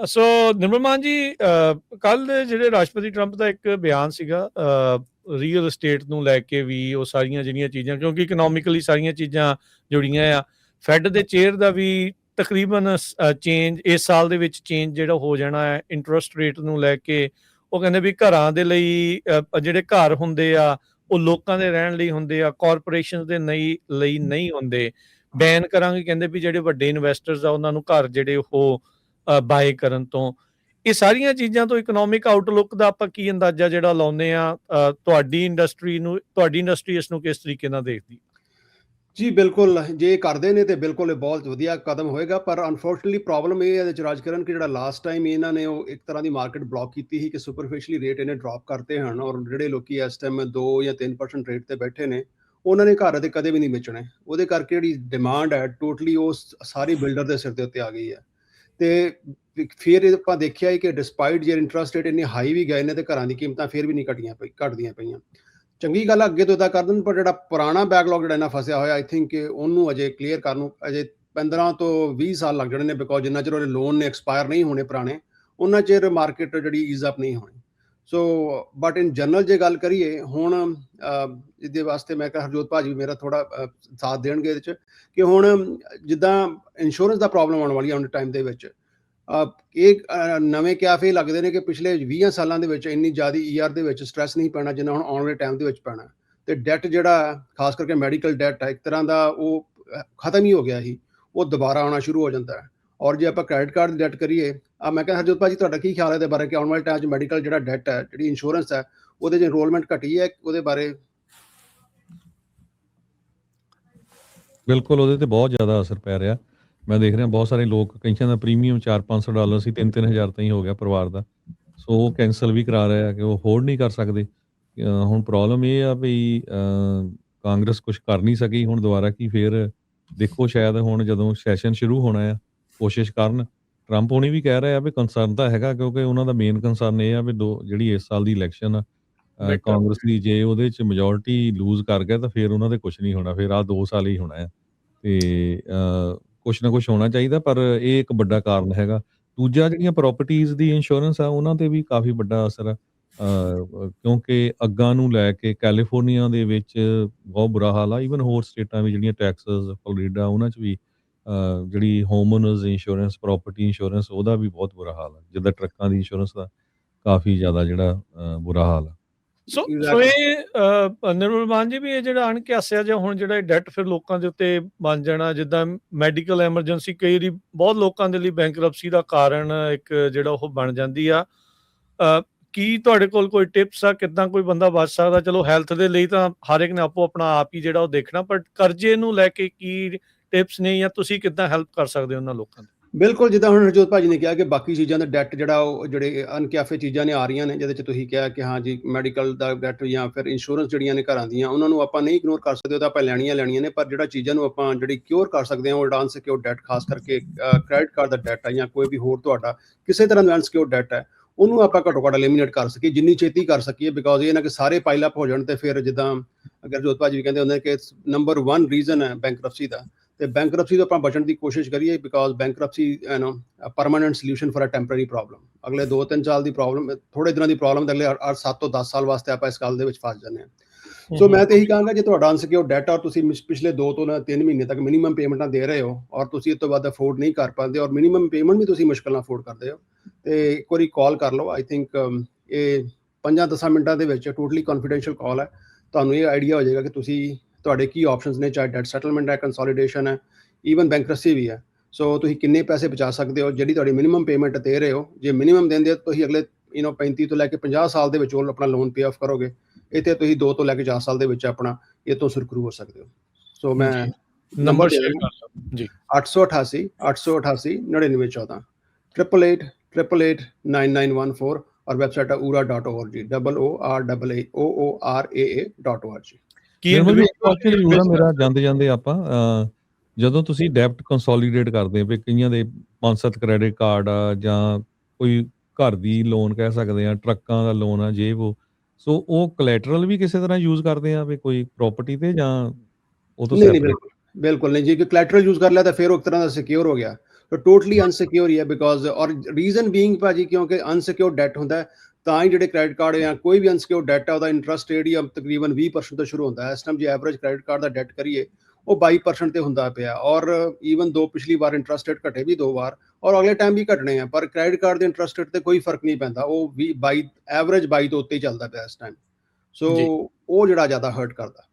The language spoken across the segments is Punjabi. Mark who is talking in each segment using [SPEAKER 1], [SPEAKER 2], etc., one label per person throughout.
[SPEAKER 1] ਸੋ ਨਿਰਮਲ ਮਾਨ ਜੀ, ਕੱਲ ਜਿਹੜੇ ਰਾਸ਼ਟਰਪਤੀ ਟਰੰਪ ਦਾ ਇੱਕ ਬਿਆਨ ਸੀਗਾ ਰੀਅਲ estate ਨੂੰ ਲੈ ਕੇ ਵੀ, ਉਹ ਸਾਰੀਆਂ ਜਿਹੜੀਆਂ ਚੀਜ਼ਾਂ, ਕਿਉਂਕਿ ਇਕਨੋਮਿਕਲੀ ਸਾਰੀਆਂ ਚੀਜ਼ਾਂ ਜੁੜੀਆਂ ਆ। ਫੈਡ ਦੇ ਚੇਅਰ ਦਾ ਵੀ ਤਕਰੀਬਨ ਚੇਂਜ ਇਸ ਸਾਲ ਦੇ ਵਿੱਚ ਚੇਂਜ ਜਿਹੜਾ ਹੋ ਜਾਣਾ ਹੈ ਇੰਟਰਸਟ ਰੇਟ ਨੂੰ ਲੈ ਕੇ। ਉਹ ਕਹਿੰਦੇ ਵੀ ਘਰਾਂ ਦੇ ਲਈ, ਜਿਹੜੇ ਘਰ ਹੁੰਦੇ ਆ ਉਹ ਲੋਕਾਂ ਦੇ ਰਹਿਣ ਲਈ ਹੁੰਦੇ ਆ, ਕਾਰਪੋਰੇਸ਼ਨ ਦੇ ਲਈ ਨਹੀਂ ਹੁੰਦੇ। ਬੈਨ ਕਰਾਂਗੇ ਕਹਿੰਦੇ ਵੀ ਜਿਹੜੇ ਵੱਡੇ ਇਨਵੈਸਟਰਸ ਆ ਉਹਨਾਂ ਨੂੰ ਘਰ ਜਿਹੜੇ ਉਹ ਬਾਏ ਕਰਨ ਤੋਂ। ਇਹ ਸਾਰੀਆਂ ਚੀਜ਼ਾਂ ਤੋਂ ਇਕਨੋਮਿਕ ਆਊਟਲੁੱਕ ਦਾ ਆਪਾਂ ਕੀ ਅੰਦਾਜ਼ਾ ਜਿਹੜਾ ਲਾਉਂਦੇ ਆ? ਤੁਹਾਡੀ ਇੰਡਸਟਰੀ ਇਸ ਨੂੰ ਕਿਸ ਤਰੀਕੇ ਨਾਲ ਦੇਖਦੀ?
[SPEAKER 2] ਜੀ ਬਿਲਕੁਲ, ਜੇ ਕਰਦੇ ਨੇ ਤੇ ਬਿਲਕੁਲ ਇਹ ਬਹੁਤ ਵਧੀਆ ਕਦਮ ਹੋਏਗਾ। ਪਰ ਅਨਫੋਰਚੂਨੇਟਲੀ ਪ੍ਰੋਬਲਮ ਇਹ ਹੈ ਰਾਜਕਰਨ, ਕਿ ਜਿਹੜਾ ਲਾਸਟ ਟਾਈਮ ਇਹਨਾਂ ਨੇ ਉਹ ਇੱਕ ਤਰ੍ਹਾਂ ਦੀ ਮਾਰਕੀਟ ਬਲੌਕ ਕੀਤੀ ਸੀ ਕਿ ਸੁਪਰਫਿਸ਼ਲੀ ਰੇਟ ਇਹਨੇ ਡ੍ਰੌਪ ਕਰਤੇ ਹਨ, ਔਰ ਜਿਹੜੇ ਲੋਕੀ ਇਸ ਟਾਈਮ 2 ਜਾਂ 3% ਰੇਟ ਤੇ ਬੈਠੇ ਨੇ ਉਹਨਾਂ ਨੇ ਘਰ ਤੇ ਕਦੇ ਵੀ ਨਹੀਂ ਵੇਚਣੇ। ਉਹਦੇ ਕਰਕੇ ਜਿਹੜੀ ਡਿਮਾਂਡ ਹੈ ਟੋਟਲੀ ਉਹ ਸਾਰੀ ਬਿਲਡਰ ਦੇ ਸਿਰ ਦੇ ਉੱਤੇ ਆ ਗਈ ਹੈ। ਤੇ ਫਿਰ ਆਪਾਂ ਦੇਖਿਆ ਕਿ ਡਿਸਪਾਈਟ ਜੇ ਇੰਟਰਸਟ ਰੇਟ ਇੰਨੇ ਹਾਈ ਵੀ ਗਏ ਨੇ ਤੇ ਘਰਾਂ ਦੀ ਕੀਮਤਾਂ ਫਿਰ ਵੀ ਨਹੀਂ ਘਟਦੀਆਂ ਪਈਆਂ। ਚੰਗੀ ਗੱਲ ਅੱਗੇ ਤੋਂ ਇਦਾਂ ਕਰ ਦੇਣ, ਪਰ ਜਿਹੜਾ ਪੁਰਾਣਾ ਬੈਕਲੌਗ ਜਿਹੜਾ ਇਹਨਾਂ ਫਸਿਆ ਹੋਇਆ, ਆਈ ਥਿੰਕ ਕਿ ਉਹਨੂੰ ਅਜੇ ਕਲੀਅਰ ਕਰਨ ਨੂੰ ਅਜੇ 15 ਤੋਂ 20 ਸਾਲ ਲੱਗ ਜਾਣੇ ਨੇ, ਬਿਕੋਜ਼ ਜਿੰਨਾ ਚਿਰ ਉਹਦੇ ਲੋਨ ਨੇ ਐਕਸਪਾਇਰ ਨਹੀਂ ਹੋਣੇ ਪੁਰਾਣੇ, ਉਹਨਾਂ ਚਿਰ ਮਾਰਕੀਟ ਜਿਹੜੀ ਈਜ਼ ਅਪ ਨਹੀਂ ਹੋਣੀ। ਸੋ ਬਟ ਇਨ ਜਨਰਲ ਜੇ ਗੱਲ ਕਰੀਏ ਹੁਣ, ਇਹਦੇ ਵਾਸਤੇ ਮੈਂ ਕਿਹਾ ਹਰਜੋਤ ਭਾਜੀ ਵੀ ਮੇਰਾ ਥੋੜਾ ਸਾਥ ਦੇਣਗੇ ਇਹਦੇ 'ਚ, ਕਿ ਹੁਣ ਜਿੱਦਾਂ ਇੰਸ਼ੋਰੈਂਸ ਦਾ ਪ੍ਰੋਬਲਮ ਆਉਣ ਵਾਲੀ ਆਉਣ ਟਾਈਮ ਦੇ ਵਿੱਚ, ਇਹ ਨਵੇਂ ਕੈਫੇ ਲੱਗਦੇ ਨੇ ਕਿ ਪਿਛਲੇ 20 ਸਾਲਾਂ ਦੇ ਵਿੱਚ ਇੰਨੀ ਜ਼ਿਆਦਾ ER ਦੇ ਵਿੱਚ ਸਟ੍ਰੈਸ ਨਹੀਂ ਪੈਣਾ ਜਿੰਨਾ ਹੁਣ ਆਉਣ ਵਾਲੇ ਟਾਈਮ ਦੇ ਵਿੱਚ ਪੈਣਾ। ਤੇ ਡੈਟ ਜਿਹੜਾ ਖਾਸ ਕਰਕੇ ਮੈਡੀਕਲ ਡੈਟ ਹੈ, ਇੱਕ ਤਰ੍ਹਾਂ ਦਾ ਉਹ ਖਤਮ ਹੀ ਹੋ ਗਿਆ ਸੀ, ਉਹ ਦੁਬਾਰਾ ਆਉਣਾ ਸ਼ੁਰੂ ਹੋ ਜਾਂਦਾ ਹੈ। ਔਰ ਜੇ ਆਪਾਂ ਕ੍ਰੈਡਿਟ ਕਾਰਡ ਦੀ ਡੈਟ ਕਰੀਏ, ਮੈਂ ਕਿਹਾ ਹਰਜੋਤ ਭਾਜੀ ਤੁਹਾਡਾ ਕੀ ਖਿਆਲ ਹੈ ਇਹਦੇ ਬਾਰੇ, ਕਿ ਆਉਣ ਵਾਲੇ ਟਾਈਮ 'ਚ ਮੈਡੀਕਲ ਜਿਹੜਾ ਡੈਟ ਹੈ, ਜਿਹੜੀ ਇੰਸ਼ੋਰੈਂਸ ਹੈ, ਉਹਦੇ 'ਚ ਇਨਰੋਲਮੈਂਟ ਘਟੀ ਹੈ, ਉਹਦੇ ਬਾਰੇ?
[SPEAKER 3] ਬਿਲਕੁਲ, ਉਹਦੇ ਤੇ ਬਹੁਤ ਜ਼ਿਆਦਾ ਅਸਰ ਪੈ ਰਿਹਾ। ਮੈਂ ਦੇਖ ਰਿਹਾ ਬਹੁਤ ਸਾਰੇ ਲੋਕ, ਕਈਆਂ ਦਾ ਪ੍ਰੀਮੀਅਮ $400-500 ਸੀ, 3-3000 ਤਾਈਂ ਹੋ ਗਿਆ ਪਰਿਵਾਰ ਦਾ। ਸੋ ਉਹ ਕੈਂਸਲ ਵੀ ਕਰਾ ਰਹੇ ਆ ਕਿ ਉਹ ਅਫੋਰਡ ਨਹੀਂ ਕਰ ਸਕਦੇ। ਹੁਣ ਪ੍ਰੋਬਲਮ ਇਹ ਆ ਵੀ ਕਾਂਗਰਸ ਕੁਛ ਕਰ ਨਹੀਂ ਸਕੀ। ਹੁਣ ਦੁਬਾਰਾ ਕੀ ਫੇਰ ਦੇਖੋ, ਸ਼ਾਇਦ ਹੁਣ ਜਦੋਂ ਸੈਸ਼ਨ ਸ਼ੁਰੂ ਹੋਣਾ ਆ ਕੋਸ਼ਿਸ਼ ਕਰਨ। ਟਰੰਪ ਹੋਣੀ ਵੀ ਕਹਿ ਰਹੇ ਆ ਵੀ ਕੰਸਰਨ ਤਾਂ ਹੈਗਾ, ਕਿਉਂਕਿ ਉਹਨਾਂ ਦਾ ਮੇਨ ਕੰਸਰਨ ਇਹ ਆ ਵੀ ਜਿਹੜੀ ਇਸ ਸਾਲ ਦੀ ਇਲੈਕਸ਼ਨ ਆ ਕਾਂਗਰਸ ਦੀ, ਜੇ ਉਹਦੇ 'ਚ ਮੈਜੋਰਿਟੀ ਲੂਜ਼ ਕਰ ਗਿਆ ਤਾਂ ਫਿਰ ਉਹਨਾਂ ਦੇ ਕੁਛ ਨਹੀਂ ਹੋਣਾ, ਫਿਰ ਆਹ 2 ਸਾਲ ਹੀ ਹੋਣਾ ਆ। ਤੇ ਕੁਛ ਨਾ ਕੁਛ ਹੋਣਾ ਚਾਹੀਦਾ, ਪਰ ਇਹ ਇੱਕ ਵੱਡਾ ਕਾਰਨ ਹੈਗਾ। ਦੂਜਾ, ਜਿਹੜੀਆਂ ਪ੍ਰੋਪਰਟੀਜ਼ ਦੀ ਇੰਸ਼ੋਰੈਂਸ ਆ ਉਹਨਾਂ ਤੇ ਵੀ ਕਾਫੀ ਵੱਡਾ ਅਸਰ ਆ, ਕਿਉਂਕਿ ਅੱਗਾਂ ਨੂੰ ਲੈ ਕੇ ਕੈਲੀਫੋਰਨੀਆ ਦੇ ਵਿੱਚ ਬਹੁਤ ਬੁਰਾ ਹਾਲ ਆ। ਈਵਨ ਹੋਰ ਸਟੇਟਾਂ ਵੀ ਜਿਹੜੀਆਂ ਟੈਕਸਸ, ਫਲੋਰੀਡਾ, ਉਹਨਾਂ 'ਚ ਵੀ ਜਿਹੜੀ home honours insurance, property insurance, ਉਹਦਾ ਵੀ ਬਹੁਤ ਬੁਰਾ ਹਾਲ ਆ। ਜਿੱਦਾਂ ਟਰੱਕਾਂ ਦੀ ਇੰਸ਼ੋਰੈਂਸ ਦਾ ਕਾਫੀ ਜ਼ਿਆਦਾ ਜਿਹੜਾ ਬੁਰਾ ਹਾਲ ਆ।
[SPEAKER 1] ਸੋ ਇਹ ਨਿਰਮਲ ਮਾਨ ਜੀ, ਵੀ ਇਹ ਜਿਹੜਾ ਅਣਕਿਆਸਿਆ ਜਿਹਾ ਹੁਣ ਜਿਹੜਾ ਡੈਟ ਫਿਰ ਲੋਕਾਂ ਦੇ ਉੱਤੇ ਬਣ ਜਾਣਾ, ਜਿੱਦਾਂ ਮੈਡੀਕਲ ਐਮਰਜੈਂਸੀ ਕਈ ਵਾਰੀ ਬਹੁਤ ਲੋਕਾਂ ਦੇ ਲਈ ਬੈਂਕਰਪਸੀ ਦਾ ਕਾਰਨ ਇੱਕ ਜਿਹੜਾ ਉਹ ਬਣ ਜਾਂਦੀ ਆ। ਕੀ ਤੁਹਾਡੇ ਕੋਲ ਕੋਈ ਟਿਪਸ ਆ ਕਿੱਦਾਂ ਕੋਈ ਬੰਦਾ ਬਚ ਸਕਦਾ? ਚਲੋ ਹੈਲਥ ਦੇ ਲਈ ਤਾਂ ਹਰ ਇੱਕ ਨੇ ਆਪੋ ਆਪਣਾ ਆਪ ਹੀ ਜਿਹੜਾ ਉਹ ਦੇਖਣਾ, ਪਰ ਕਰਜ਼ੇ ਨੂੰ ਲੈ ਕੇ ਕੀ ਟਿਪਸ ਨੇ, ਜਾਂ ਤੁਸੀਂ ਕਿੱਦਾਂ ਹੈਲਪ ਕਰ ਸਕਦੇ ਹੋ ਉਹਨਾਂ ਲੋਕਾਂ ਦੀ?
[SPEAKER 2] ਬਿਲਕੁਲ, ਜਿੱਦਾਂ ਹੁਣ ਹਰਜੋਤ ਭਾਜੀ ਨੇ ਕਿਹਾ ਕਿ ਬਾਕੀ ਚੀਜ਼ਾਂ ਦਾ ਡੈਟ ਜਿਹੜਾ ਉਹ ਜਿਹੜੇ ਅਨਕੈਫੇ ਚੀਜ਼ਾਂ ਨੇ ਆ ਰਹੀਆਂ ਨੇ, ਜਿਹਦੇ 'ਚ ਤੁਸੀਂ ਕਿਹਾ ਕਿ ਹਾਂ ਜੀ ਮੈਡੀਕਲ ਦਾ ਡੈਟ ਜਾਂ ਫਿਰ ਇੰਸ਼ੋਰੈਂਸ ਜਿਹੜੀਆਂ ਨੇ ਘਰਾਂ ਦੀਆਂ, ਉਹਨਾਂ ਨੂੰ ਆਪਾਂ ਨਹੀਂ ਇਗਨੋਰ ਕਰ ਸਕਦੇ, ਉਹ ਤਾਂ ਆਪਾਂ ਲੈਣੀਆਂ ਨੇ। ਪਰ ਜਿਹੜਾ ਚੀਜ਼ਾਂ ਨੂੰ ਆਪਾਂ ਜਿਹੜੀ ਕਿਉਰ ਕਰ ਸਕਦੇ ਹਾਂ, ਉਹ ਅਨਸਿਕਿਉਰ ਡੈਟ, ਖਾਸ ਕਰਕੇ ਕ੍ਰੈਡਿਟ ਕਾਰਡ ਦਾ ਡੈਟ ਹੈ ਜਾਂ ਕੋਈ ਵੀ ਹੋਰ ਤੁਹਾਡਾ ਕਿਸੇ ਤਰ੍ਹਾਂ ਦਾ ਅਨਸਿਕਿਉਰ ਡੈਟ ਹੈ, ਉਹਨੂੰ ਆਪਾਂ ਘੱਟੋ ਘੱਟ ਐਲੀਮੀਨੇਟ ਕਰ ਸਕੀਏ, ਜਿੰਨੀ ਛੇਤੀ ਕਰ ਸਕੀਏ। ਬਿਕੋਜ਼ ਇਹ ਨਾ ਕਿ ਸਾਰੇ ਪਾਈਲ ਅਪ ਹੋ ਜਾਣ ਤੇ ਫਿਰ ਜਿੱਦਾਂ ਅਗਰ ਹਰਜੋਤ ਭਾਜੀ ਵੀ ਕਹਿੰਦੇ ਹੁੰਦੇ ਕਿ ਨੰਬਰ 1 ਰੀਜ਼ਨ ਹੈ ਬੈਂਕਰਪਸੀ ਦਾ, ਤੇ ਬੈਂਕਰਪਸੀ ਤੋਂ ਆਪਾਂ ਬਚਣ ਦੀ ਕੋਸ਼ਿਸ਼ ਕਰੀਏ। Because bankruptcy permanent solution for a temporary problem. ਅਗਲੇ 2-3 ਸਾਲ ਦੀ ਪ੍ਰੋਬਲਮ, ਥੋੜੇ ਦਿਨਾਂ ਦੀ ਪ੍ਰੋਬਲਮ, ਤੇ ਅਗਲੇ 7 ਤੋਂ 10 ਸਾਲ ਵਾਸਤੇ ਆਪਾਂ ਇਸ ਗੱਲ ਦੇ ਵਿੱਚ ਫਸ ਜਾਂਦੇ ਹਾਂ। ਸੋ ਮੈਂ ਤਾਂ ਇਹੀ ਕਹਾਂਗਾ, ਜੇ ਤੁਹਾਡਾ ਅਨਸਿਕਿਉਰ ਡੈਟ ਔਰ ਤੁਸੀਂ ਪਿਛਲੇ 2 ਤੋਂ 3 ਮਹੀਨੇ ਤੱਕ ਮਿਨੀਮਮ ਪੇਮੈਂਟਾਂ ਦੇ ਰਹੇ ਹੋ, ਔਰ ਤੁਸੀਂ ਇਸ ਤੋਂ ਬਾਅਦ ਅਫੋਰਡ ਨਹੀਂ ਕਰ ਪਾਉਂਦੇ, ਔਰ ਮਿਨੀਮਮ ਪੇਮੈਂਟ ਵੀ ਤੁਸੀਂ ਮੁਸ਼ਕਿਲ ਨਾਲ ਅਫੋਰਡ ਕਰਦੇ ਹੋ, ਤੇ ਇੱਕ ਵਾਰੀ ਕਾਲ ਕਰ ਲਓ। ਆਈ ਥਿੰਕ ਇਹ 5-10 ਮਿੰਟਾਂ ਦੇ ਵਿੱਚ ਟੋਟਲੀ ਕੌਨਫੀਡੈਂਸ਼ੀਅਲ ਕਾਲ ਹੈ। ਤੁਹਾਨੂੰ ਇਹ ਆਈਡੀਆ ਹੋ ਜਾਏਗਾ ਕਿ ਤੁਸੀਂ ਤੁਹਾਡੇ ਕੀ ਆਪਸ਼ਨਸ ਨੇ, ਚਾਹੇ ਡੈਟ ਸੈਟਲਮੈਂਟ ਹੈ, ਕੰਸੋਲੀਡੇਸ਼ਨ ਹੈ, ਈਵਨ ਬੈਂਕਰਪਸੀ ਵੀ ਹੈ। ਸੋ ਤੁਸੀਂ ਕਿੰਨੇ ਪੈਸੇ ਬਚਾ ਸਕਦੇ ਹੋ ਜਿਹੜੀ ਤੁਹਾਡੀ ਮਿਨੀਮਮ ਪੇਮੈਂਟ ਦੇ ਰਹੇ ਹੋ। ਜੇ ਮਿਨੀਮਮ ਦਿੰਦੇ ਹੋ ਤੁਸੀਂ ਅਗਲੇ 35 ਤੋਂ ਲੈ ਕੇ 50 ਸਾਲ ਦੇ ਵਿੱਚ ਉਹ ਆਪਣਾ ਲੋਨ ਪੇ ਆਫ ਕਰੋਗੇ। ਇੱਥੇ ਤੁਸੀਂ 2 ਤੋਂ ਲੈ ਕੇ 4 ਸਾਲ ਦੇ ਵਿੱਚ ਆਪਣਾ ਇਹ ਤੋਂ ਸੁਰਖਰੂ ਹੋ ਸਕਦੇ ਹੋ। ਸੋ ਮੈਂ ਨੰਬਰ
[SPEAKER 1] ਸ਼ੇਅਰ ਕਰ ਲਓ ਜੀ,
[SPEAKER 2] 888 888 9914 888 और वेबसाइट है oora.org, OORAA.org।
[SPEAKER 3] ਮੇਰਾ ਜਾਂਦੇ ਆਪਾਂ, ਜਦੋਂ ਤੁਸੀਂ ਡੈਪਟ ਕੰਸੋਲੀਡੇਟ ਕਰਦੇ ਹੋ, ਕਈਆਂ ਦੇ 5-7 ਕ੍ਰੈਡਿਟ ਕਾਰਡ ਆ, ਜਾਂ ਕੋਈ ਘਰ ਦੀ ਲੋਨ ਕਹਿ ਸਕਦੇ ਆ, ਟਰੱਕਾਂ ਦਾ ਲੋਨ ਆ, ਜੇ ਉਹ, ਸੋ ਉਹ ਕੋਲੈਟਰਲ ਵੀ ਕਿਸੇ ਤਰ੍ਹਾਂ ਯੂਜ਼ ਕਰਦੇ ਆ ਵੀ ਕੋਈ ਪ੍ਰੋਪਰਟੀ ਤੇ, ਜਾਂ ਉਹ ਤੋਂ
[SPEAKER 2] ਨਹੀਂ, ਬਿਲਕੁਲ ਨਹੀਂ ਜੀ। ਕਿ ਕੋਲੈਟਰਲ ਯੂਜ਼ ਕਰ ਲਿਆ ਤਾਂ ਫਿਰ ਉਹ ਇੱਕ ਤਰ੍ਹਾਂ ਦਾ ਸਿਕਿਉਰ ਹੋ ਗਿਆ। ਸੋ ਟੋਟਲੀ ਅਨਸਿਕਿਉਰ ਹੀ ਹੈ ਬਿਕੋਜ਼ ਔਰ ਰੀਜ਼ਨ ਬੀਇੰਗ ਭਾਜੀ ਕਿਉਂਕਿ ਅਨਸਿਕਿਉਰ ਡੈਟ ਹੁੰਦਾ ਹੈ, ਤਾਂ ਹੀ ਜਿਹੜੇ ਕ੍ਰੈਡਿਟ ਕਾਰਡ ਜਾਂ ਕੋਈ ਵੀ ਅਨਸਿਕਿਉਰ ਡੈਟ ਹੈ ਉਹਦਾ ਇੰਟਰਸਟ ਰੇਟ ਹੀ ਤਕਰੀਬਨ 20% ਤੋਂ ਸ਼ੁਰੂ ਹੁੰਦਾ ਹੈ। ਇਸ ਟਾਈਮ ਜੇ ਐਵਰੇਜ ਕ੍ਰੈਡਿਟ ਕਾਰਡ ਦਾ ਡੈਟ ਕਰੀਏ ਉਹ 22% ਤੇ ਹੁੰਦਾ ਪਿਆ, ਔਰ ਈਵਨ ਦੋ ਪਿਛਲੀ ਵਾਰ ਇੰਟਰਸਟ ਰੇਟ ਘਟੇ ਵੀ 2 ਵਾਰ, ਔਰ ਅਗਲੇ ਟਾਈਮ ਵੀ ਘਟਣੇ ਆ, ਪਰ ਕ੍ਰੈਡਿਟ ਕਾਰਡ ਦੇ ਇੰਟਰਸਟ ਰੇਟ ਤੇ ਕੋਈ ਫਰਕ ਨਹੀਂ ਪੈਂਦਾ, ਉਹ 22 ਐਵਰੇਜ 22 ਤੋਂ ਉੱਤੇ ਹੀ ਚੱਲਦਾ ਪਿਆ ਇਸ ਟਾਈਮ। ਸੋ
[SPEAKER 1] ਜੀ
[SPEAKER 2] ਉਹ ਜਿਹੜਾ ਜ਼ਿਆਦਾ ਹਰਟ ਕਰਦਾ।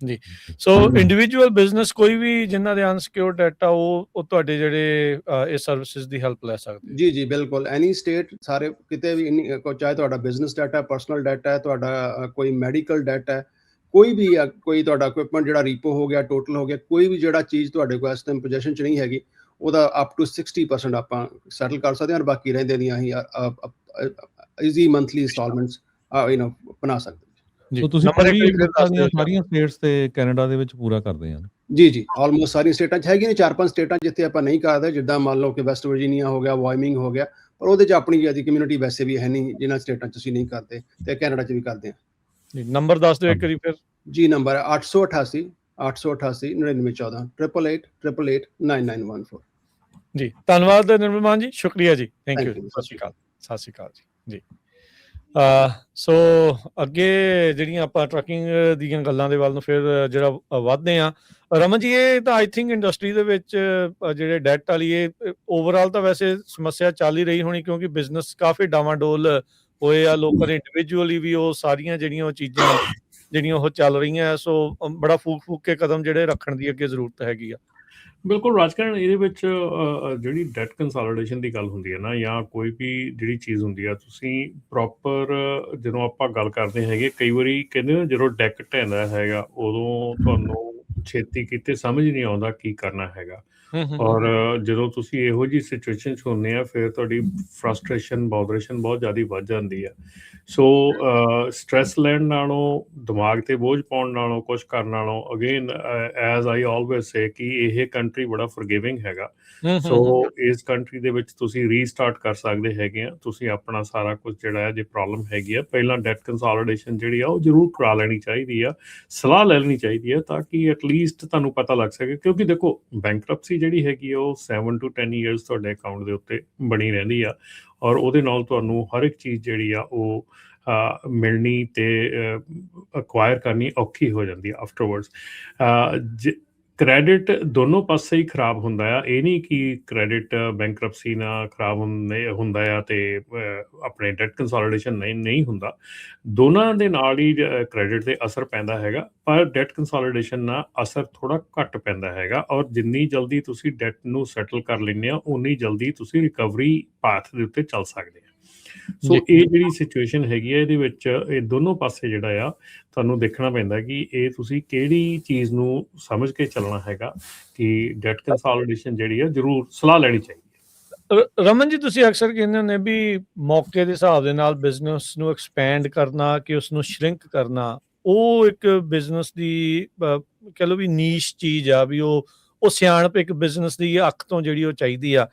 [SPEAKER 1] ਜੀ। ਸੋ ਇੰਡੀਵਿਜੂਅਲ ਬਿਜ਼ਨਸ ਕੋਈ ਵੀ ਜਿਨ੍ਹਾਂ ਦੇ ਅਨਸਿਕਿਉਰਡ ਡੈਟ ਆ ਉਹ ਤੁਹਾਡੇ ਜਿਹੜੇ ਇਹ ਸਰਵਿਸਿਜ਼ ਦੀ ਹੈਲਪ ਲੈ ਸਕਦੇ।
[SPEAKER 2] ਜੀ ਜੀ ਬਿਲਕੁਲ, ਐਨੀ ਸਟੇਟ ਸਾਰੇ ਕਿਤੇ ਵੀ ਚਾਹੇ ਤੁਹਾਡਾ ਬਿਜ਼ਨਸ ਡੈਟ ਹੈ, ਪਰਸਨਲ ਡੈਟ ਹੈ, ਤੁਹਾਡਾ ਕੋਈ ਮੈਡੀਕਲ ਡੈਟ ਹੈ, ਕੋਈ ਵੀ ਕੋਈ ਤੁਹਾਡਾ ਇਕੁਇਪਮੈਂਟ ਜਿਹੜਾ ਰੀਪੋ ਹੋ ਗਿਆ, ਟੋਟਲ ਹੋ ਗਿਆ, ਕੋਈ ਵੀ ਜਿਹੜਾ ਚੀਜ਼ ਤੁਹਾਡੇ ਕੋਲ ਇਸ ਟਾਈਮ ਪੋਜੈਸ਼ਨ 'ਚ ਨਹੀਂ ਹੈਗੀ, ਉਹਦਾ ਅਪ ਟੂ 60% ਆਪਾਂ ਸੈਟਲ ਕਰ ਸਕਦੇ ਹਾਂ, ਔਰ ਬਾਕੀ ਰਹਿੰਦੇ ਦੀਆਂ ਅਸੀਂ ਈਜ਼ੀ ਮੰਥਲੀ ਇੰਸਟਾਲਮੈਂਟਸ ਬਣਾ ਸਕਦੇ ਹਾਂ।
[SPEAKER 3] ਸੋ ਤੁਸੀਂ ਸਾਰੀਆਂ ਸਟੇਟਸ ਤੇ ਕੈਨੇਡਾ ਦੇ ਵਿੱਚ ਪੂਰਾ ਕਰਦੇ ਆ?
[SPEAKER 2] ਜੀ ਜੀ, ਆਲਮੋਸਟ ਸਾਰੀਆਂ ਸਟੇਟਾਂ 'ਚ ਹੈਗੀਆਂ ਨੇ, 4-5 ਸਟੇਟਾਂ ਜਿੱਥੇ ਆਪਾਂ ਨਹੀਂ ਕਰਦੇ, ਜਿੱਦਾਂ ਮੰਨ ਲਓ ਕਿ ਵੈਸਟ ਵਰਜੀਨੀਆ ਹੋ ਗਿਆ, ਵਾਇਮਿੰਗ ਹੋ ਗਿਆ, ਪਰ ਉਹਦੇ 'ਚ ਆਪਣੀ ਜਿਆਦੀ ਕਮਿਊਨਿਟੀ ਵੈਸੇ ਵੀ ਹੈ ਨਹੀਂ, ਜਿਨ੍ਹਾਂ ਸਟੇਟਾਂ 'ਚ ਅਸੀਂ ਨਹੀਂ ਕਰਦੇ, ਤੇ ਕੈਨੇਡਾ 'ਚ ਵੀ ਕਰਦੇ ਹਾਂ।
[SPEAKER 1] ਨੰਬਰ ਦੱਸ ਦਿਓ ਇੱਕ ਵਾਰੀ ਫਿਰ।
[SPEAKER 2] ਜੀ ਨੰਬਰ ਹੈ 888 888 9914 888 9914।
[SPEAKER 1] ਜੀ ਧੰਨਵਾਦ ਨਿਰਮਲ ਮਾਨ ਜੀ, ਸ਼ੁਕਰੀਆ ਜੀ, ਥੈਂਕ ਯੂ,
[SPEAKER 2] ਸਤਿ ਸ਼੍ਰੀ ਅਕਾਲ।
[SPEAKER 1] ਸਤਿ ਸ਼੍ਰੀ ਅਕਾਲ ਜੀ। ਸੋ ਅੱਗੇ ਜਿਹੜੀਆਂ ਆਪਾਂ ਟਰੱਕਿੰਗ ਦੀਆਂ ਗੱਲਾਂ ਦੇ ਵੱਲ ਨੂੰ ਫਿਰ ਜਿਹੜਾ ਵੱਧਦੇ ਆ, ਰਮਨ ਜੀ ਇਹ ਤਾਂ ਆਈ ਥਿੰਕ ਇੰਡਸਟਰੀ ਦੇ ਵਿੱਚ ਜਿਹੜੇ ਡੈਟ ਵਾਲੀ ਇਹ ਓਵਰਆਲ ਤਾਂ ਵੈਸੇ ਸਮੱਸਿਆ ਚੱਲ ਹੀ ਰਹੀ ਹੋਣੀ, ਕਿਉਂਕਿ ਬਿਜ਼ਨਸ ਕਾਫੀ ਡਾਵਾਂਡੋਲ ਹੋਏ ਆ, ਲੋਕਾਂ ਦੇ ਇੰਡੀਵਿਜੂਅਲੀ ਵੀ ਉਹ ਸਾਰੀਆਂ ਜਿਹੜੀਆਂ ਉਹ ਚੀਜ਼ਾਂ ਜਿਹੜੀਆਂ ਉਹ ਚੱਲ ਰਹੀਆਂ, ਸੋ ਬੜਾ ਫੂਕ ਕੇ ਕਦਮ ਜਿਹੜੇ ਰੱਖਣ ਦੀ ਅੱਗੇ ਜ਼ਰੂਰਤ ਹੈਗੀ ਆ।
[SPEAKER 4] ਬਿਲਕੁਲ ਰਾਜਕਰਨ, ਇਹਦੇ ਵਿੱਚ ਜਿਹੜੀ ਡੈਟ ਕੰਸੋਲੀਡੇਸ਼ਨ ਦੀ ਗੱਲ ਹੁੰਦੀ ਹੈ ਨਾ, ਜਾਂ ਕੋਈ ਵੀ ਜਿਹੜੀ ਚੀਜ਼ ਹੁੰਦੀ ਆ, ਤੁਸੀਂ ਪ੍ਰੋਪਰ ਜਦੋਂ ਆਪਾਂ ਗੱਲ ਕਰਦੇ ਹੈਗੇ, ਕਈ ਵਾਰੀ ਕਹਿੰਦੇ ਨਾ ਜਦੋਂ ਡੈਕ ਢਹਿੰਦਾ ਹੈਗਾ ਉਦੋਂ ਤੁਹਾਨੂੰ ਛੇਤੀ ਕਿਤੇ ਸਮਝ ਨਹੀਂ ਆਉਂਦਾ ਕੀ ਕਰਨਾ ਹੈਗਾ, ਔਰ ਜਦੋਂ ਤੁਸੀਂ ਇਹੋ ਜਿਹੀ ਸਿਚੁਏਸ਼ਨ 'ਚ ਹੁੰਦੇ ਆ ਫਿਰ ਤੁਹਾਡੀ ਫਰਸਟ੍ਰੇਸ਼ਨ ਬੋਦਰੇਸ਼ਨ ਬਹੁਤ ਜ਼ਿਆਦਾ ਵੱਧ ਜਾਂਦੀ ਆ। ਸੋ ਸਟ੍ਰੈਸ ਲੈਣ ਨਾਲੋਂ, ਦਿਮਾਗ ਤੇ ਬੋਝ ਪਾਉਣ ਨਾਲੋਂ, ਕੁਛ ਕਰਨ ਨਾਲੋਂ, ਅਗੇਨ ਐਜ਼ ਆਈ ਆਲਵੇਜ਼ ਸੇ ਕਿ ਇਹ ਕੰਟਰੀ ਬੜਾ ਫੋਰਗਿਵਿੰਗ ਹੈਗਾ। ਸੋ ਇਸ ਕੰਟਰੀ ਦੇ ਵਿੱਚ ਤੁਸੀਂ ਰੀਸਟਾਰਟ ਕਰ ਸਕਦੇ ਹੈਗੇ ਆ, ਤੁਸੀਂ ਆਪਣਾ ਸਾਰਾ ਕੁਝ ਜਿਹੜਾ ਹੈ, ਜੇ ਪ੍ਰੋਬਲਮ ਹੈਗੀ ਆ, ਪਹਿਲਾਂ ਡੈਟ ਕੰਸੋਲੀਡੇਸ਼ਨ ਜਿਹੜੀ ਆ ਉਹ ਜ਼ਰੂਰ ਕਰਾ ਲੈਣੀ ਚਾਹੀਦੀ ਆ, ਸਲਾਹ ਲੈ ਲੈਣੀ ਚਾਹੀਦੀ ਆ, ਤਾਂ ਕਿ ਐਟਲੀਸਟ ਤੁਹਾਨੂੰ ਪਤਾ ਲੱਗ ਸਕੇ, ਕਿਉਂਕਿ ਦੇਖੋ ਬੈਂਕਰਪਸੀ ਜਿਹੜੀ ਹੈਗੀ ਆ ਉਹ 7 to 10 years ਤੁਹਾਡੇ ਅਕਾਊਂਟ ਦੇ ਉੱਤੇ ਬਣੀ ਰਹਿੰਦੀ ਆ, ਔਰ ਉਹਦੇ ਨਾਲ ਤੁਹਾਨੂੰ ਹਰ ਇੱਕ ਚੀਜ਼ ਜਿਹੜੀ ਆ ਉਹ ਮਿਲਣੀ ਤੇ ਅਕਵਾਇਰ ਕਰਨੀ ਔਖੀ ਹੋ ਜਾਂਦੀ ਆ ਆਫਟਰਵਰਡਸ। ਕ੍ਰੈਡਿਟ ਦੋਨੋਂ ਪਾਸੇ ਹੀ ਖਰਾਬ ਹੁੰਦਾ ਆ, ਇਹ ਨਹੀਂ ਕਿ ਕ੍ਰੈਡਿਟ ਬੈਂਕਰਪਸੀ ਨਾਲ ਖਰਾਬ ਹੁੰਦਾ ਆ ਤੇ ਆਪਣੇ ਡੈਟ ਕੰਸੋਲੀਡੇਸ਼ਨ ਨਹੀਂ ਹੁੰਦਾ, ਦੋਨਾਂ ਦੇ ਨਾਲ ਹੀ ਕ੍ਰੈਡਿਟ ਤੇ ਅਸਰ ਪੈਂਦਾ ਹੈਗਾ, ਪਰ ਡੈਟ ਕੰਸੋਲੀਡੇਸ਼ਨ ਨਾਲ ਅਸਰ ਥੋੜਾ ਘੱਟ ਪੈਂਦਾ ਹੈਗਾ, ਔਰ ਜਿੰਨੀ ਜਲਦੀ ਤੁਸੀਂ ਡੈਟ ਨੂੰ ਸੈਟਲ ਕਰ ਲੈਂਦੇ ਆ ਉਨੀ ਜਲਦੀ ਤੁਸੀਂ ਰਿਕਵਰੀ ਪਾਥ ਦੇ ਉੱਤੇ ਚੱਲ ਸਕਦੇ ਆ। ਸੋ ਇਹ ਜਿਹੜੀ ਸਿਚੁਏਸ਼ਨ ਹੈਗੀ ਆ, ਇਹਦੇ ਵਿੱਚ ਇਹ ਦੋਨੋਂ ਪਾਸੇ ਜਿਹੜਾ ਆ ਤੁਹਾਨੂੰ ਦੇਖਣਾ ਪੈਂਦਾ ਕਿ ਇਹ ਤੁਸੀਂ ਕਿਹੜੀ ਚੀਜ਼ ਨੂੰ ਸਮਝ ਕੇ ਚੱਲਣਾ ਹੈਗਾ, ਕਿ ਡੈਟ ਕੰਸੋਲੀਡੇਸ਼ਨ ਜਿਹੜੀ ਆ ਜ਼ਰੂਰ ਸਲਾਹ ਲੈਣੀ ਚਾਹੀਦੀ ਹੈ।
[SPEAKER 1] ਰਮਨ ਜੀ ਤੁਸੀਂ ਅਕਸਰ ਕਹਿੰਦੇ ਹੁੰਦੇ ਵੀ ਮੌਕੇ ਦੇ ਹਿਸਾਬ ਦੇ ਨਾਲ ਬਿਜ਼ਨਸ ਨੂੰ ਐਕਸਪੈਂਡ ਕਰਨਾ ਕਿ ਉਸ ਨੂੰ ਸ਼ਰਿੰਕ ਕਰਨਾ, ਉਹ ਇੱਕ ਬਿਜ਼ਨਸ ਦੀ ਕਹਿ ਲਓ ਵੀ ਨੀਸ਼ ਚੀਜ਼ ਆ, ਵੀ ਉਹ ਸਿਆਣਪ ਇੱਕ ਬਿਜ਼ਨਸ ਦੀ ਅੱਖ ਤੋਂ ਜਿਹੜੀ ਉਹ ਚਾਹੀਦੀ ਆ।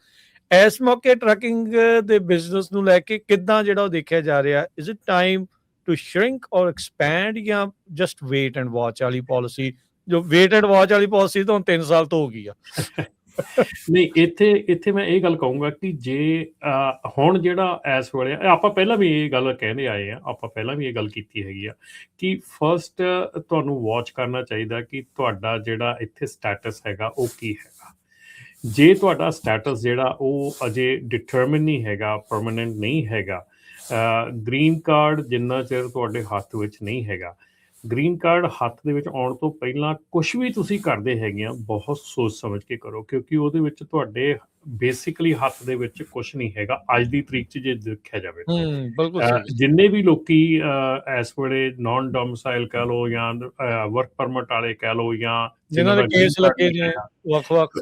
[SPEAKER 1] ਇਸ ਮੌਕੇ ਟਰੱਕਿੰਗ ਦੇ ਬਿਜ਼ਨਸ ਨੂੰ ਲੈ ਕੇ ਕਿੱਦਾਂ ਜਿਹੜਾ ਉਹ ਦੇਖਿਆ ਜਾ ਰਿਹਾ, is it time to shrink or expand, ਜਾਂ ਜਸਟ ਵੇਟ ਐਂਡ ਵਾਚ ਵਾਲੀ ਪਾਲਿਸੀ, ਜੋ ਵੇਟ ਐਂਡ ਵਾਚ ਵਾਲੀ ਪਾਲਿਸੀ ਤਾਂ 3 ਸਾਲ ਤੋਂ ਹੋ ਗਈ ਆ।
[SPEAKER 4] ਨਹੀਂ, ਇੱਥੇ ਮੈਂ ਇਹ ਗੱਲ ਕਹੂੰਗਾ ਕਿ ਜੇ ਹੁਣ ਜਿਹੜਾ ਇਸ ਵੇਲੇ, ਆਪਾਂ ਪਹਿਲਾਂ ਵੀ ਇਹ ਗੱਲ ਕਹਿੰਦੇ ਆਏ ਆ, ਆਪਾਂ ਪਹਿਲਾਂ ਵੀ ਇਹ ਗੱਲ ਕੀਤੀ ਹੈਗੀ ਆ ਕਿ ਫਸਟ ਤੁਹਾਨੂੰ ਵਾਚ ਕਰਨਾ ਚਾਹੀਦਾ ਕਿ ਤੁਹਾਡਾ ਜਿਹੜਾ ਇੱਥੇ ਸਟੇਟਸ ਹੈਗਾ ਉਹ ਕੀ ਹੈਗਾ। ਜੇ ਤੁਹਾਡਾ ਸਟੇਟਸ ਜਿਹੜਾ ਉਹ ਅਜੇ ਡਿਟਰਮਿਨ ਨਹੀਂ ਹੈਗਾ, ਪਰਮਾਨੈਂਟ ਨਹੀਂ ਹੈਗਾ, ਗ੍ਰੀਨ ਕਾਰਡ ਜਿੰਨਾ ਚਿਰ ਤੁਹਾਡੇ ਹੱਥ ਵਿੱਚ ਨਹੀਂ ਹੈਗਾ, ਗ੍ਰੀਨ ਕਾਰਡ ਹੱਥ ਦੇ ਵਿੱਚ ਆਉਣ ਤੋਂ ਪਹਿਲਾਂ ਕੁਛ ਵੀ ਤੁਸੀਂ ਕਰਦੇ ਹੈਗੇ ਆ ਬਹੁਤ ਸੋਚ ਸਮਝ ਕੇ ਕਰੋ, ਕਿਉਂਕਿ ਉਹਦੇ ਵਿੱਚ ਤੁਹਾਡੇ ਬੇਸਿਕਲੀ ਹੱਥ ਦੇ ਵਿੱਚ ਕੁਛ ਨਹੀਂ ਹੈਗਾ ਅੱਜ ਦੀ ਤਰੀਕ 'ਚ ਜੇ ਦੇਖਿਆ ਜਾਵੇ। ਜਿੰਨੇ ਵੀ ਲੋਕੀ ਇਸ ਵੇਲੇ ਨਾਨ ਡੋਮਿਸਾਈਲ ਕਹਿ ਲਓ ਜਾਂ ਵਰਕ ਪਰਮਿਟ ਵਾਲੇ ਕਹਿ ਲਓ, ਜਾਂ
[SPEAKER 1] ਜਿਨ੍ਹਾਂ ਦੇ ਕੇਸ ਲੱਗੇ ਨੇ ਵੱਖ-ਵੱਖ,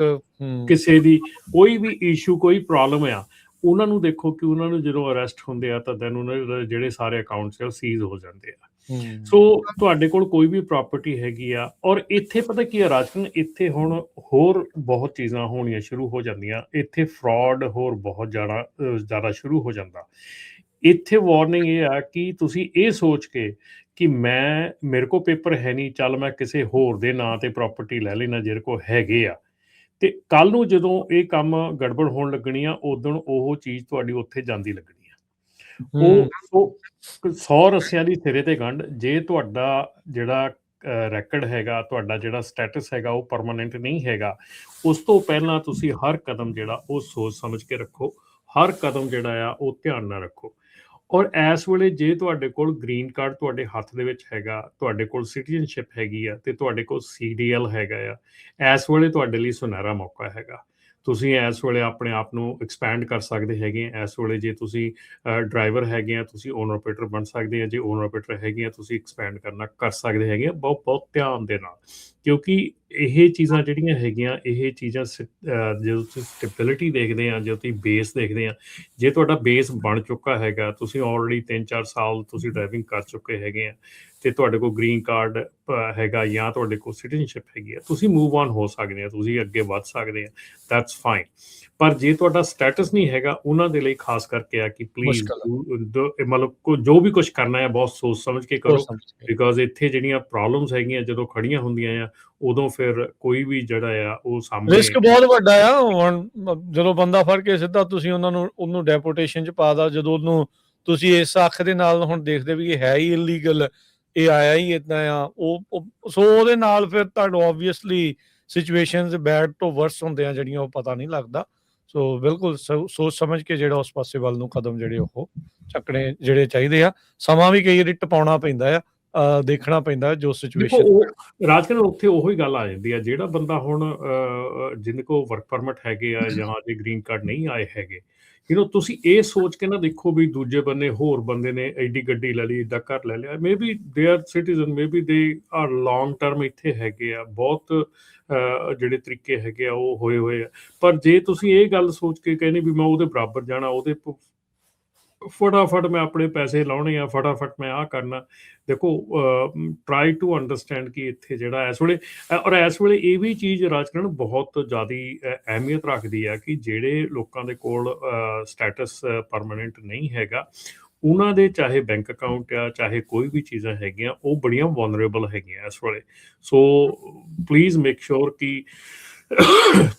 [SPEAKER 4] ਕਿਸੇ ਦੀ ਕੋਈ ਵੀ ਇਸ਼ੂ, ਕੋਈ ਪ੍ਰੋਬਲਮ ਆ, ਉਹਨਾਂ ਨੂੰ ਦੇਖੋ ਕਿ ਉਹਨਾਂ ਨੂੰ ਜਦੋਂ ਅਰੈਸਟ ਹੁੰਦੇ ਆ ਤਾਂ ਦੈਨ ਉਹਨਾਂ ਦੇ ਜਿਹੜੇ ਸਾਰੇ ਅਕਾਊਂਟਸ ਆ ਸੀਜ਼ ਹੋ ਜਾਂਦੇ ਆ। ਸੋ ਤੁਹਾਡੇ ਕੋਲ ਕੋਈ ਵੀ ਪ੍ਰਾਪਰਟੀ ਹੈਗੀ ਆ, ਔਰ ਇੱਥੇ ਪਤਾ ਕੀ ਆ ਰਾਜਕਰਨ, ਇੱਥੇ ਹੁਣ ਹੋਰ ਬਹੁਤ ਚੀਜ਼ਾਂ ਹੋਣੀਆਂ ਸ਼ੁਰੂ ਹੋ ਜਾਂਦੀਆਂ, ਇੱਥੇ ਫਰਾਡ ਹੋਰ ਬਹੁਤ ਜ਼ਿਆਦਾ ਸ਼ੁਰੂ ਹੋ ਜਾਂਦਾ। ਇੱਥੇ ਵਾਰਨਿੰਗ ਇਹ ਆ ਕਿ ਤੁਸੀਂ ਇਹ ਸੋਚ ਕੇ ਕਿ ਮੇਰੇ ਕੋਲ ਪੇਪਰ ਹੈ ਨਹੀਂ, ਚੱਲ ਮੈਂ ਕਿਸੇ ਹੋਰ ਦੇ ਨਾਂ ਤੇ ਪ੍ਰਾਪਰਟੀ ਲੈ ਲੈਣਾ ਜਿਹਦੇ ਕੋਲ ਹੈਗੇ ਆ, ਤੇ ਕੱਲ ਨੂੰ ਜਦੋਂ ਇਹ ਕੰਮ ਗੜਬੜ ਹੋਣ ਲੱਗਣੀ ਆ ਉਦੋਂ ਉਹ ਚੀਜ਼ ਤੁਹਾਡੀ ਉੱਥੇ ਜਾਂਦੀ ਲੱਗਣੀ ਆ। ਉਹ 100 ਰੱਸਿਆਂ ਦੀ ਸਿਰੇ ਤੇ ਗੰਢ। ਜੇ ਤੁਹਾਡਾ ਜਿਹੜਾ ਰੈਕਡ ਹੈਗਾ, ਤੁਹਾਡਾ ਜਿਹੜਾ ਸਟੇਟਸ ਹੈਗਾ ਉਹ ਪਰਮਾਨੈਂਟ ਨਹੀਂ ਹੈਗਾ, ਉਸ ਤੋਂ ਪਹਿਲਾਂ ਤੁਸੀਂ ਹਰ ਕਦਮ ਜਿਹੜਾ ਉਹ ਸੋਚ ਸਮਝ ਕੇ ਰੱਖੋ, ਹਰ ਕਦਮ ਜਿਹੜਾ ਆ ਉਹ ਧਿਆਨ ਨਾਲ ਰੱਖੋ। ਔਰ ਇਸ ਵੇਲੇ ਜੇ ਤੁਹਾਡੇ ਕੋਲ ਗ੍ਰੀਨ ਕਾਰਡ ਤੁਹਾਡੇ ਹੱਥ ਦੇ ਵਿੱਚ ਹੈਗਾ, ਤੁਹਾਡੇ ਕੋਲ ਸਿਟੀਜ਼ਨਸ਼ਿਪ ਹੈਗੀ ਆ ਤੇ ਤੁਹਾਡੇ ਕੋਲ CDL ਹੈਗਾ ਆ, ਇਸ ਵੇਲੇ ਤੁਹਾਡੇ ਲਈ ਸੁਨਹਿਰਾ ਮੌਕਾ ਹੈਗਾ। ਤੁਸੀਂ ਇਸ ਵੇਲੇ ਆਪਣੇ ਆਪ ਨੂੰ ਐਕਸਪੈਂਡ ਕਰ ਸਕਦੇ ਹੈਗੇ ਆ। ਇਸ ਵੇਲੇ ਜੇ ਤੁਸੀਂ ਡਰਾਈਵਰ ਹੈਗੇ ਆ, ਤੁਸੀਂ ਓਨਰ ਆਪਰੇਟਰ ਬਣ ਸਕਦੇ ਆ। ਜੇ ਓਨਰ ਆਪਰੇਟਰ ਹੈਗੇ ਆ, ਤੁਸੀਂ ਐਕਸਪੈਂਡ ਕਰ ਸਕਦੇ ਹੈਗੇ ਆ ਬਹੁਤ ਬਹੁਤ ਧਿਆਨ ਦੇ ਨਾਲ, ਕਿਉਂਕਿ ਇਹ ਚੀਜ਼ਾਂ ਜਿਹੜੀਆਂ ਹੈਗੀਆਂ, ਇਹ ਚੀਜ਼ਾਂ ਜਦੋਂ ਤੁਸੀਂ ਸਟੈਬਿਲਿਟੀ ਦੇਖਦੇ ਆ, ਜਦੋਂ ਤੁਸੀਂ ਬੇਸ ਦੇਖਦੇ ਆ, ਜੇ ਤੁਹਾਡਾ ਬੇਸ ਬਣ ਚੁੱਕਾ ਹੈਗਾ, ਤੁਸੀਂ ਆਲਰੇਡੀ 3-4 ਸਾਲ ਤੁਸੀਂ ਡਰਾਈਵਿੰਗ ਕਰ ਚੁੱਕੇ ਹੈਗੇ ਆ ਤੇ ਤੁਹਾਡੇ ਕੋਲ ਗ੍ਰੀਨ ਕਾਰਡ ਹੈਗਾ ਜਾਂ ਤੁਹਾਡੇ ਕੋਲ ਸਿਟੀਜ਼ਨਸ਼ਿਪ ਹੈਗੀ ਆ, ਤੁਸੀਂ ਮੂਵ ਔਨ ਹੋ ਸਕਦੇ ਆ, ਤੁਸੀਂ ਅੱਗੇ ਵੱਧ ਸਕਦੇ ਆ, ਦੈਟਸ ਫਾਈਨ। ਪਰ ਜੇ ਤੁਹਾਡਾ ਸਟੇਟਸ ਨਹੀਂ ਹੈਗਾ, ਉਹਨਾਂ ਦੇ ਲਈ ਖਾਸ ਕਰਕੇ ਆ ਕਿ ਪਲੀਜ਼ ਮਤਲਬ ਜੋ ਵੀ ਕੁਝ ਕਰਨਾ ਹੈ ਬਹੁਤ ਸੋਚ ਸਮਝ ਕੇ ਕਰੋ, ਬਿਕੋਜ਼ ਇੱਥੇ ਜਿਹੜੀਆਂ ਪ੍ਰੋਬਲਮਸ ਹੈਗੀਆਂ ਜਦੋਂ ਖੜੀਆਂ ਹੁੰਦੀਆਂ ਆ ਉਦੋਂ ਫਿਰ ਕੋਈ ਵੀ ਜਿਹੜਾ ਆ ਉਹ ਸਾਹਮਣੇ
[SPEAKER 1] ਰਿਸਕ ਬਹੁਤ ਵੱਡਾ ਆ। ਹੁਣ ਜਦੋਂ ਬੰਦਾ ਫੜ ਕੇ ਸਿੱਧਾ ਤੁਸੀਂ ਉਹਨੂੰ ਡੈਪੋਟੇਸ਼ਨ ਚ ਪਾ ਦਾ, ਜਦੋਂ ਉਹਨੂੰ ਤੁਸੀਂ ਇਸ ਅੱਖ ਦੇ ਨਾਲ ਹੁਣ ਦੇਖਦੇ ਵੀ ਇਹ ਹੈ ਹੀ ਇਲੀਗਲ, ਇਹ ਆਇਆ ਹੀ ਇਦਾਂ ਆ, ਸੋ ਉਹਦੇ ਨਾਲ ਫਿਰ ਤੁਹਾਨੂੰ ਆਬਵੀਅਸਲੀ ਸਿਚੁਏਸ਼ਨਸ ਬੈਡ ਤੋਂ ਵਰਸ ਹੁੰਦੇ ਆ ਜਿਹੜੀਆਂ ਉਹ ਪਤਾ ਨਹੀਂ ਲੱਗਦਾ। ਸੋ ਬਿਲਕੁਲ ਸੋਚ ਸਮਝ ਕੇ ਜਿਹੜਾ ਉਸ ਪਾਸੇ ਵੱਲ ਨੂੰ ਕਦਮ ਜਿਹੜੇ ਉਹ ਚੱਕਣੇ ਜਿਹੜੇ ਚਾਹੀਦੇ ਆ। ਸਮਾਂ ਵੀ ਕਈ ਵਾਰੀ ਟਪਾਉਣਾ ਪੈਂਦਾ ਆ, ਦੇਖਣਾ ਪੈਂਦਾ ਜੋ ਸਿਚੁਏਸ਼ਨ।
[SPEAKER 4] ਰਾਜਕਰਨ ਉੱਥੇ ਉਹੀ ਗੱਲ ਆ ਜਾਂਦੀ ਆ, ਜਿਹੜਾ ਬੰਦਾ ਹੁਣ ਜਿਹਦੇ ਕੋਲ ਵਰਕ ਪਰਮਿਟ ਹੈਗੇ ਆ ਜਾਂ ਜੇ ਗ੍ਰੀਨ ਕਾਰਡ ਨਹੀਂ ਆਏ ਹੈਗੇ, ਤੁਸੀਂ ਇਹ ਸੋਚ ਕੇ ਨਾ ਦੇਖੋ ਵੀ ਦੂਜੇ ਬੰਨੇ ਹੋਰ ਬੰਦੇ ਨੇ ਐਡੀ ਗੱਡੀ ਲੈ ਲਈ, ਏਡਾ ਘਰ ਲੈ ਲਿਆ, maybe they are citizen, maybe they are long term ਇੱਥੇ ਹੈਗੇ ਆ, ਬਹੁਤ ਜਿਹੜੇ ਤਰੀਕੇ ਹੈਗੇ ਆ ਉਹ ਹੋਏ ਆ। ਪਰ ਜੇ ਤੁਸੀਂ ਇਹ ਗੱਲ ਸੋਚ ਕੇ ਕਹਿੰਦੇ ਵੀ ਮੈਂ ਉਹਦੇ ਬਰਾਬਰ ਜਾਣਾ, ਉਹਦੇ ਫਟਾਫਟ ਮੈਂ ਆਪਣੇ ਪੈਸੇ ਲਾਉਣੇ ਆ, ਫਟਾਫਟ ਮੈਂ ਆਹ ਕਰਨਾ, ਦੇਖੋ ਟਰਾਈ ਟੂ ਅੰਡਰਸਟੈਂਡ ਕਿ ਇੱਥੇ ਜਿਹੜਾ ਇਸ ਵੇਲੇ ਔਰ ਇਸ ਵੇਲੇ ਇਹ ਵੀ ਚੀਜ਼ ਰਾਜਕਰਨ ਬਹੁਤ ਜ਼ਿਆਦਾ ਅਹਿਮੀਅਤ ਰੱਖਦੀ ਆ ਕਿ ਜਿਹੜੇ ਲੋਕਾਂ ਦੇ ਕੋਲ ਸਟੇਟਸ ਪਰਮਾਨੈਂਟ ਨਹੀਂ ਹੈਗਾ, ਉਹਨਾਂ ਦੇ ਚਾਹੇ ਬੈਂਕ ਅਕਾਊਂਟ ਆ, ਚਾਹੇ ਕੋਈ ਵੀ ਚੀਜ਼ਾਂ ਹੈਗੀਆਂ, ਉਹ ਬੜੀਆਂ ਵਲਨਰੇਬਲ ਹੈਗੀਆਂ ਇਸ ਵੇਲੇ। ਸੋ ਪਲੀਜ਼ ਮੇਕ ਸ਼ੋਰ ਕਿ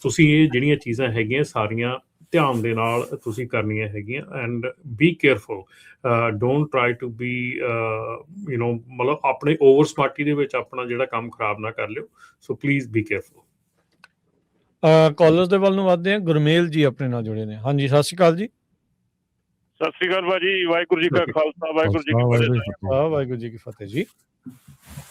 [SPEAKER 4] ਤੁਸੀਂ ਇਹ ਜਿਹੜੀਆਂ ਚੀਜ਼ਾਂ ਹੈਗੀਆਂ ਸਾਰੀਆਂ ਧਿਆਨ ਦੇ ਨਾਲ ਤੁਸੀਂ ਕਰਨੀਆਂ ਹੈਗੀਆਂ, and be careful, don't try to be ਮਤਲਬ ਆਪਣੇ ਓਵਰ ਸਮਾਰਟੀ ਦੇ ਵਿੱਚ ਆਪਣਾ ਜਿਹੜਾ ਕੰਮ ਖਰਾਬ ਨਾ ਕਰ ਲਿਓ। So please be careful.
[SPEAKER 1] Callers ਦੇ ਵੱਲ ਨੂੰ ਵੱਧਦੇ ਆ। ਗੁਰਮੇਲ ਜੀ ਆਪਣੇ ਨਾਲ ਜੁੜੇ ਨੇ। ਹਾਂਜੀ, ਸਤਿ ਸ਼੍ਰੀ ਅਕਾਲ ਜੀ।
[SPEAKER 5] ਸਤਿ ਸ਼੍ਰੀ ਅਕਾਲ ਭਾਜੀ, ਵਾਹਿਗੁਰੂ ਜੀ ਕਾ ਖਾਲਸਾ, ਵਾਹਿਗੁਰੂ ਜੀ ਕੀ ਫਤਿਹ।
[SPEAKER 1] ਵਾਹਿਗੁਰੂ ਜੀ ਕੀ ਫਤਿਹ ਜੀ।